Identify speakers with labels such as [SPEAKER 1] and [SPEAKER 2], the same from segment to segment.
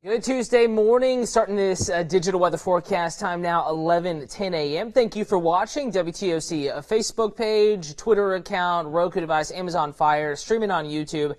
[SPEAKER 1] Good Tuesday morning, starting this digital weather forecast time now 11:10 a.m. Thank you for watching WTOC Facebook page, Twitter account, Roku device, Amazon Fire, streaming on YouTube.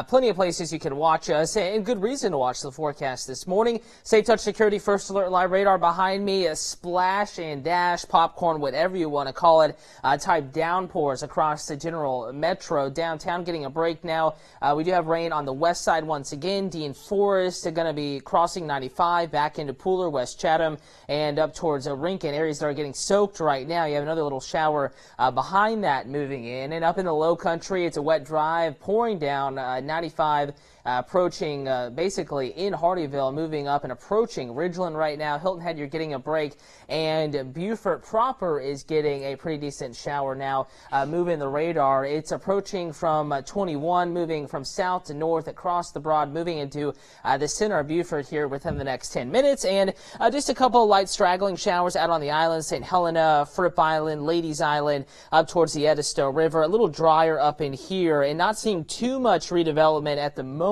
[SPEAKER 1] Plenty of places you can watch us, and good reason to watch the forecast this morning. Safe Touch Security First Alert Live radar behind me, a splash and dash, popcorn, whatever you want to call it, type downpours across the general metro. Downtown getting a break now. We do have rain on the west side once again. Dean Forest going to be crossing 95 back into Pooler, West Chatham, and up towards Rincon. Areas that are getting soaked right now. You have another little shower behind that moving in. And up in the low country, it's a wet drive pouring down 95. Approaching basically in Hardeeville, moving up and approaching Ridgeland right now. Hilton Head, you're getting a break, and Beaufort proper is getting a pretty decent shower now. Moving the radar, it's approaching from 21, moving from south to north across the Broad, moving into the center of Beaufort here within the next 10 minutes, and just a couple of light straggling showers out on the island, St. Helena, Fripp Island, Ladies Island, up towards the Edisto River. A little drier up in here, and not seeing too much redevelopment at the moment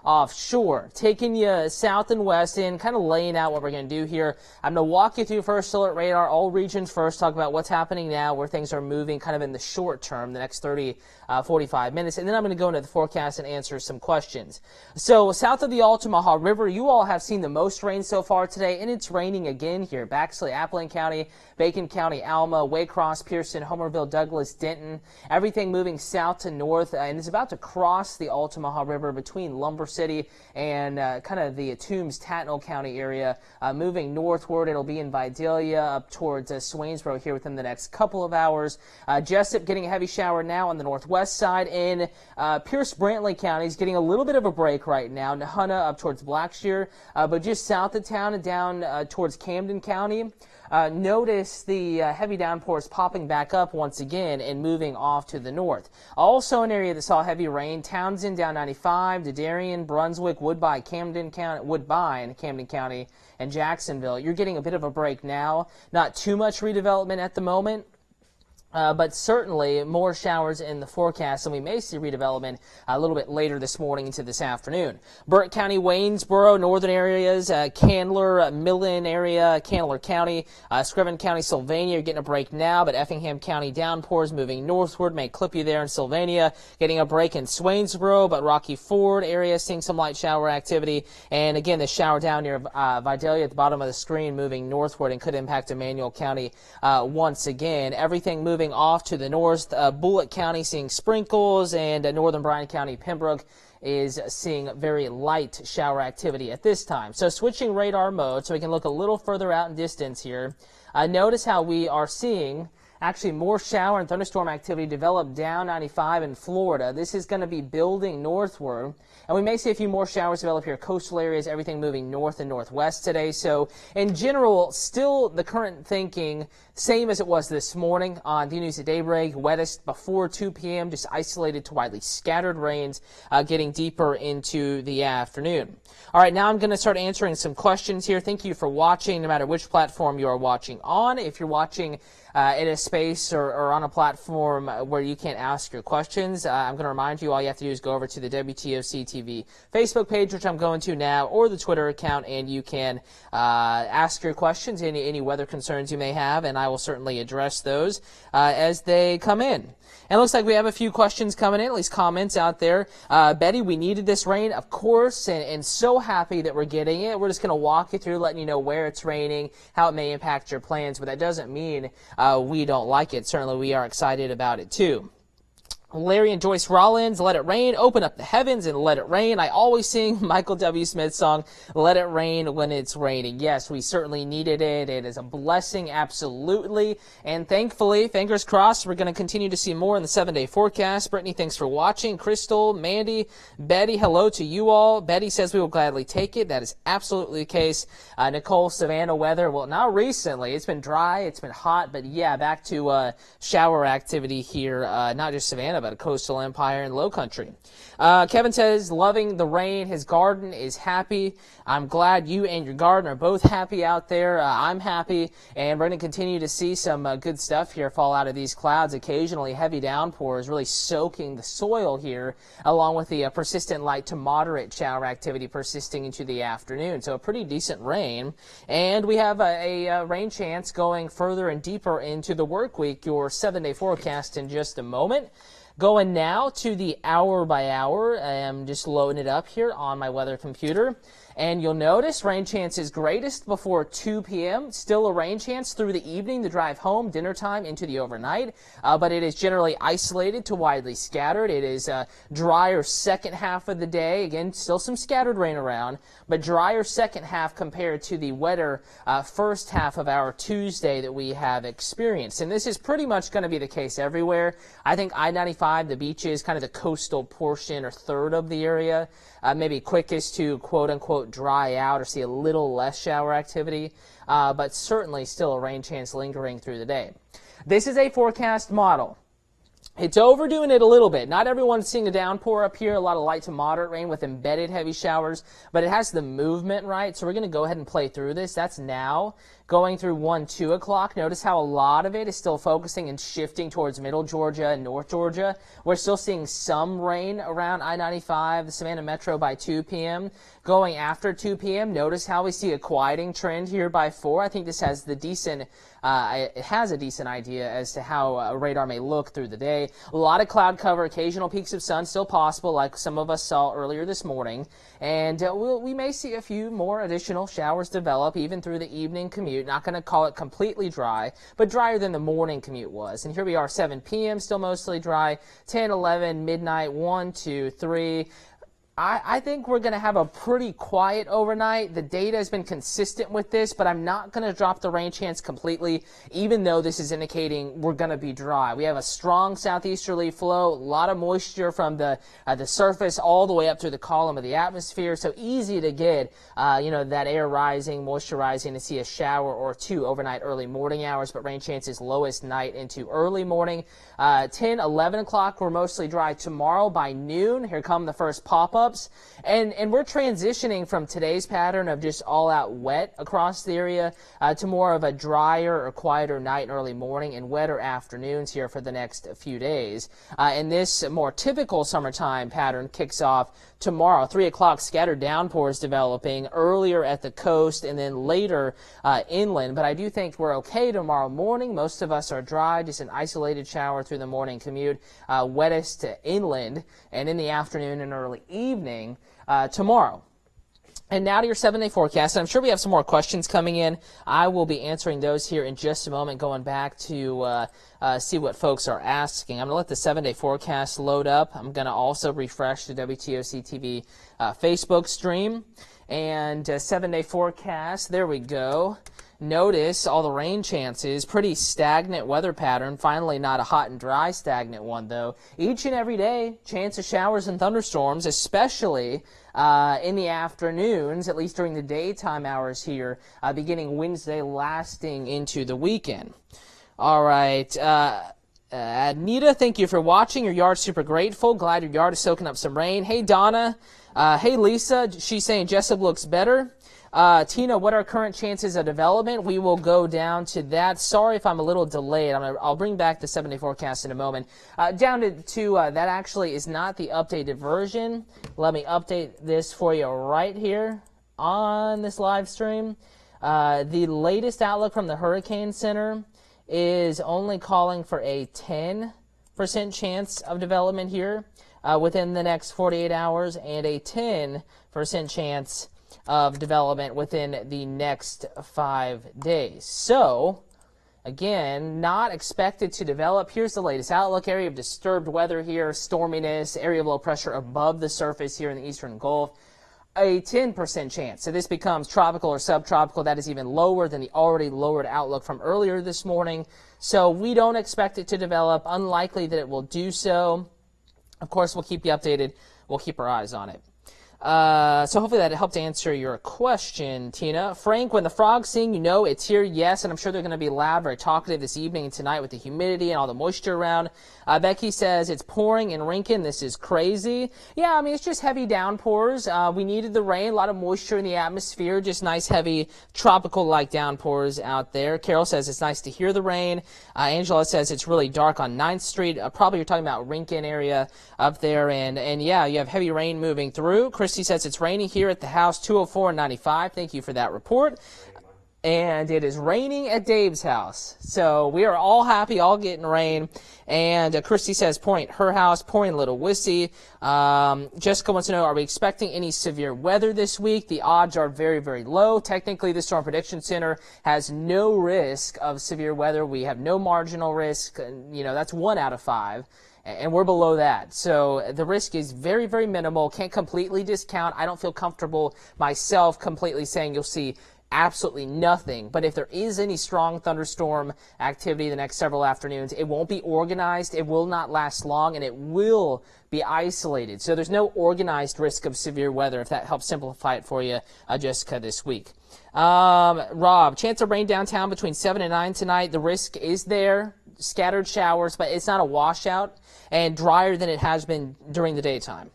[SPEAKER 1] offshore. Taking you south and west and kind of laying out what we're going to do here. I'm going to walk you through First Alert Radar, all regions first, talk about what's happening now, where things are moving kind of in the short term, the next 45 minutes, and then I'm going to go into the forecast and answer some questions. So south of the Altamaha River, you all have seen the most rain so far today, and it's raining again here. Baxley, Appleton County, Bacon County, Alma, Waycross, Pearson, Homerville, Douglas, Denton, everything moving south to north, and it's about to cross the Altamaha River between Lumber City and kind of the Toombs, Tattnall County area. Moving northward, it'll be in Vidalia up towards Swainsboro here within the next couple of hours. Jessup getting a heavy shower now on the northwest side, and Pierce-Brantley County is getting a little bit of a break right now. Nahunta up towards Blackshear, but just south of town and down towards Camden County. Notice the heavy downpours popping back up once again and moving off to the north. Also an area that saw heavy rain, Townsend down 95, Darien, Brunswick, Woodbine, Camden County, and Jacksonville. You're getting a bit of a break now. Not too much redevelopment at the moment. But certainly more showers in the forecast, and we may see redevelopment a little bit later this morning into this afternoon. Burke County, Waynesboro, northern areas, Candler, Millen area, Candler County, Scriven County, Sylvania, you're getting a break now, but Effingham County downpours moving northward may clip you there in Sylvania. Getting a break in Swainsboro, but Rocky Ford area seeing some light shower activity. And again, the shower down near Vidalia at the bottom of the screen moving northward and could impact Emmanuel County once again. Everything moving off to the north, Bullitt County seeing sprinkles, and northern Bryan County, Pembroke is seeing very light shower activity at this time. So switching radar mode so we can look a little further out in distance here. Notice how we are seeing actually more shower and thunderstorm activity develop down 95 in Florida. This is going to be building northward, and we may see a few more showers develop here. Coastal areas, everything moving north and northwest today. So in general, still the current thinking, same as it was this morning on the news at daybreak, wettest before 2 p.m., just isolated to widely scattered rains getting deeper into the afternoon. All right, now I'm going to start answering some questions here. Thank you for watching, no matter which platform you are watching on. If you're watching in a space or on a platform where you can't ask your questions, I'm going to remind you all you have to do is go over to the WTOC TV Facebook page, which I'm going to now, or the Twitter account, and you can ask your questions, any weather concerns you may have, and I will certainly address those as they come in. And it looks like we have a few questions coming in, at least comments out there. Betty, we needed this rain, of course, and so happy that we're getting it. We're just going to walk you through, letting you know where it's raining, how it may impact your plans, but that doesn't mean we don't like it. Certainly we are excited about it too. Larry and Joyce Rollins, Let It Rain, Open Up the Heavens and Let It Rain. I always sing Michael W. Smith's song, Let It Rain When It's Raining. Yes, we certainly needed it. It is a blessing, absolutely. And thankfully, fingers crossed, we're going to continue to see more in the 7-day forecast. Brittany, thanks for watching. Crystal, Mandy, Betty, hello to you all. Betty says we will gladly take it. That is absolutely the case. Nicole, Savannah weather, well, not recently. It's been dry, it's been hot, but yeah, back to shower activity here, not just Savannah, but a coastal empire and low country. Kevin says, loving the rain. His garden is happy. I'm glad you and your garden are both happy out there. I'm happy, and we're going to continue to see some good stuff here fall out of these clouds. Occasionally heavy downpours really soaking the soil here, along with the persistent light to moderate shower activity persisting into the afternoon. So a pretty decent rain, and we have a rain chance going further and deeper into the work week. Your 7-day forecast in just a moment. Going now to the hour by hour. I'm just loading it up here on my weather computer. And you'll notice rain chance is greatest before 2 p.m. Still a rain chance through the evening, the drive home, dinner time, into the overnight. But it is generally isolated to widely scattered. It is a drier second half of the day. Again, still some scattered rain around, but drier second half compared to the wetter first half of our Tuesday that we have experienced. And this is pretty much going to be the case everywhere. I think I-95, the beaches, kind of the coastal portion or third of the area, maybe quickest to quote-unquote dry out or see a little less shower activity, but certainly still a rain chance lingering through the day. This is a forecast model. It's overdoing it a little bit. Not everyone's seeing a downpour up here, a lot of light to moderate rain with embedded heavy showers, but it has the movement right, so we're going to go ahead and play through this. That's now going through 1, 2 o'clock. Notice how a lot of it is still focusing and shifting towards middle Georgia and north Georgia. We're still seeing some rain around I-95, the Savannah Metro by 2 p.m. Going after 2 p.m., notice how we see a quieting trend here by 4. I think this has the decent, it has a decent idea as to how radar may look through the day. A lot of cloud cover, occasional peaks of sun still possible, like some of us saw earlier this morning. And we may see a few more additional showers develop even through the evening commute. Not going to call it completely dry, but drier than the morning commute was. And here we are, 7 p.m., still mostly dry, 10, 11, midnight, 1, 2, 3. I think we're going to have a pretty quiet overnight. The data has been consistent with this, but I'm not going to drop the rain chance completely, even though this is indicating we're going to be dry. We have a strong southeasterly flow, a lot of moisture from the surface all the way up through the column of the atmosphere, so easy to get, that air rising, moisture rising, to see a shower or two overnight early morning hours, but rain chances lowest night into early morning. 10, 11 o'clock, we're mostly dry tomorrow by noon. Here come the first pop-up. And we're transitioning from today's pattern of just all-out wet across the area to more of a drier or quieter night and early morning and wetter afternoons here for the next few days. And this more typical summertime pattern kicks off tomorrow. 3 o'clock, scattered downpours developing earlier at the coast and then later inland. But I do think we're okay tomorrow morning. Most of us are dry, just an isolated shower through the morning commute, wettest inland, and in the afternoon and early evening tomorrow. And now to your 7-day forecast. And I'm sure we have some more questions coming in. I will be answering those here in just a moment, going back to see what folks are asking. I'm going to let the 7-day forecast load up. I'm going to also refresh the WTOC TV Facebook stream. And 7-day forecast, there we go. Notice all the rain chances, pretty stagnant weather pattern. Finally, not a hot and dry stagnant one, though. Each and every day, chance of showers and thunderstorms, especially in the afternoons, at least during the daytime hours here, beginning Wednesday, lasting into the weekend. All right. Anita, thank you for watching. Your yard's super grateful. Glad your yard is soaking up some rain. Hey, Donna. Hey, Lisa. She's saying Jessup looks better. Tina, what are current chances of development? We will go down to that. Sorry if I'm a little delayed. I'll bring back the 7-day forecast in a moment. Down to that actually is not the updated version. Let me update this for you right here on this live stream. The latest outlook from the Hurricane Center is only calling for a 10% chance of development here within the next 48 hours and a 10% chance of development within the next 5 days. So, again, not expected to develop. Here's the latest outlook. Area of disturbed weather here, storminess, area of low pressure above the surface here in the eastern Gulf. A 10% chance. So this becomes tropical or subtropical. That is even lower than the already lowered outlook from earlier this morning. So we don't expect it to develop. Unlikely that it will do so. Of course, we'll keep you updated. We'll keep our eyes on it. So hopefully that helped answer your question, Tina. Frank, when the frogs sing, you know it's here, yes, and I'm sure they're going to be loud, very talkative this evening and tonight with the humidity and all the moisture around. Becky says, it's pouring in Rincon. This is crazy. Yeah, I mean, it's just heavy downpours. We needed the rain, a lot of moisture in the atmosphere, just nice, heavy, tropical-like downpours out there. Carol says it's nice to hear the rain. Angela says it's really dark on 9th Street. Probably you're talking about Rincon area up there, and yeah, you have heavy rain moving through. Christy says it's raining here at the house, 204 and 95. Thank you for that report. And it is raining at Dave's house. So we are all happy, all getting rain. And Christy says pouring at her house, pouring a Little Wissy. Jessica wants to know, are we expecting any severe weather this week? The odds are very, very low. Technically, the Storm Prediction Center has no risk of severe weather. We have no marginal risk. You know, that's 1 out of 5. And we're below that. So the risk is very, very minimal. Can't completely discount. I don't feel comfortable myself completely saying you'll see absolutely nothing. But if there is any strong thunderstorm activity the next several afternoons, it won't be organized, it will not last long, and it will be isolated. So there's no organized risk of severe weather, if that helps simplify it for you, Jessica, this week. Rob, chance of rain downtown between 7 and 9 tonight. The risk is there. Scattered showers, but it's not a washout, and drier than it has been during the daytime.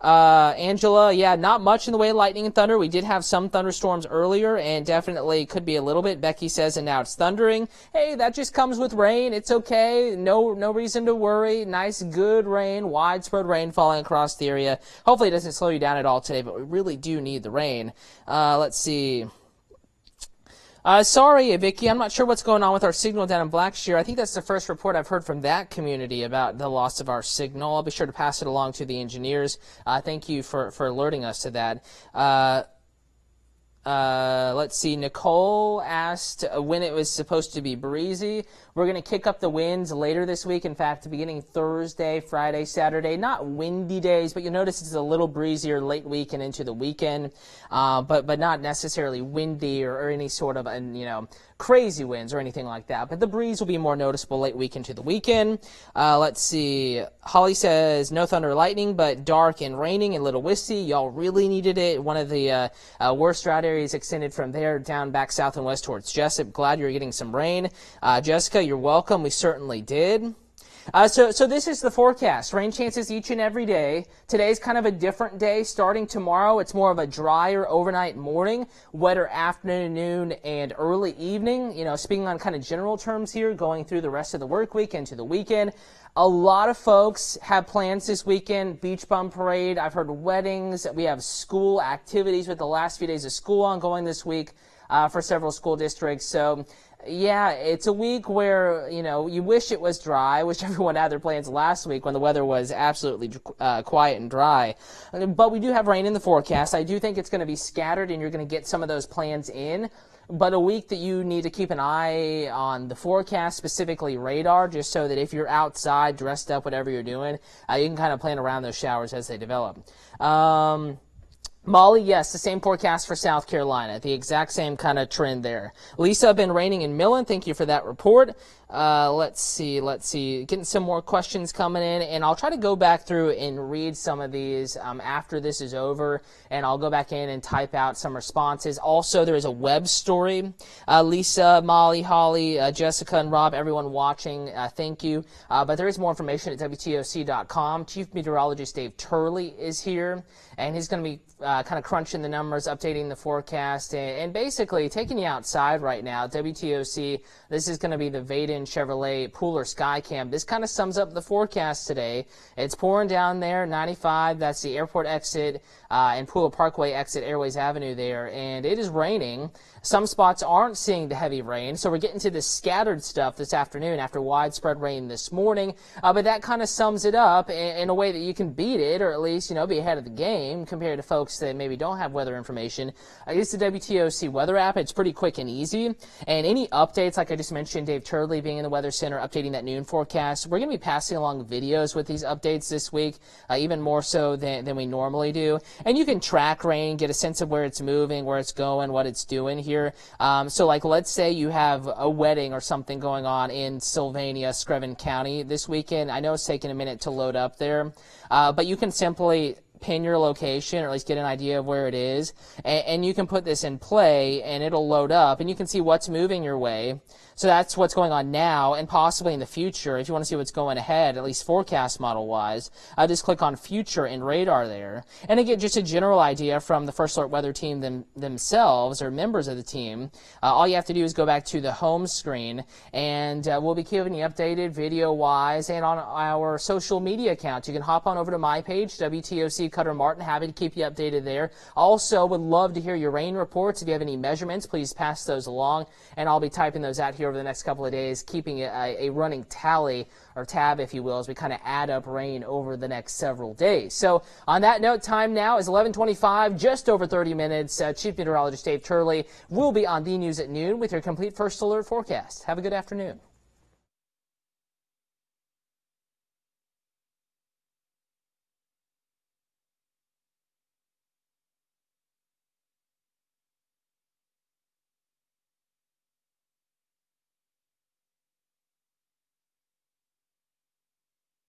[SPEAKER 1] Angela, yeah, not much in the way of lightning and thunder. We did have some thunderstorms earlier, and definitely could be a little bit. Becky says, and now it's thundering. Hey, that just comes with rain. It's okay. No reason to worry. Nice, good rain, widespread rain falling across the area. Hopefully it doesn't slow you down at all today, but we really do need the rain. Let's see. Sorry, Vicky, I'm not sure what's going on with our signal down in Blackshear. I think that's the first report I've heard from that community about the loss of our signal. I'll be sure to pass it along to the engineers. Thank you for alerting us to that. Let's see. Nicole asked when it was supposed to be breezy. We're going to kick up the winds later this week. In fact, beginning Thursday, Friday, Saturday. Not windy days, but you'll notice it's a little breezier late week and into the weekend. But not necessarily windy or any sort of, crazy winds or anything like that. But the breeze will be more noticeable late week into the weekend. Let's see. Holly says no thunder or lightning, but dark and raining in Little Wissy. Y'all really needed it. One of the worst drought areas extended from there down back south and west towards Jessup. Glad you're getting some rain. Jessica, you're welcome. We certainly did. So this is the forecast. Rain chances each and every day. Today's kind of a different day. Starting tomorrow, it's more of a drier overnight morning, wetter afternoon and early evening. Speaking on kind of general terms here, going through the rest of the work week into the weekend. A lot of folks have plans this weekend. Beach Bum Parade. I've heard weddings. We have school activities with the last few days of school ongoing this week for several school districts. So yeah, it's a week where, you wish it was dry. I wish everyone had their plans last week when the weather was absolutely quiet and dry. But we do have rain in the forecast. I do think it's going to be scattered and you're going to get some of those plans in. But a week that you need to keep an eye on the forecast, specifically radar, just so that if you're outside, dressed up, whatever you're doing, you can kind of plan around those showers as they develop. Molly, yes, the same forecast for South Carolina. The exact same kind of trend there. Lisa, been raining in Millen. Thank you for that report. Let's see. Getting some more questions coming in, and I'll try to go back through and read some of these after this is over, and I'll go back in and type out some responses. Also, there is a web story. Lisa, Molly, Holly, Jessica, and Rob, everyone watching, thank you. But there is more information at WTOC.com. Chief Meteorologist Dave Turley is here, and he's going to be kind of crunching the numbers, updating the forecast, and basically taking you outside right now. WTOC, this is going to be the Vaden Chevrolet Pooler Skycam. This kind of sums up the forecast today. It's pouring down there, 95. That's the airport exit and Pooler Parkway exit, Airways Avenue there, and it is raining. Some spots aren't seeing the heavy rain, so we're getting to the scattered stuff this afternoon after widespread rain this morning. But that kind of sums it up in a way that you can beat it, or at least, be ahead of the game compared to folks that maybe don't have weather information. It's the WTOC weather app. It's pretty quick and easy. And any updates, like I just mentioned, Dave Turley being in the Weather Center, updating that noon forecast. We're going to be passing along videos with these updates this week, even more so than we normally do. And you can track rain, get a sense of where it's moving, where it's going, what it's doing here. So like, let's say you have a wedding or something going on in Sylvania, Screven County this weekend. I know it's taking a minute to load up there, but you can simply pin your location or at least get an idea of where it is, and you can put this in play and it'll load up and you can see what's moving your way. So that's what's going on now and possibly in the future. If you want to see what's going ahead, at least forecast model wise, just click on future in radar there and to get just a general idea from the First Alert Weather team themselves or members of the team. All you have to do is go back to the home screen, and we'll be keeping you updated video wise and on our social media accounts. You can hop on over to my page, WTOC Cutter Martin. Happy to keep you updated there. Also would love to hear your rain reports. If you have any measurements, please pass those along, and I'll be typing those out here over the next couple of days, keeping a running tally or tab, if you will, as we kind of add up rain over the next several days. So on that note, time now is 11:25, just over 30 minutes. Chief Meteorologist Dave Turley will be on the news at noon with your complete First Alert forecast. Have a good afternoon.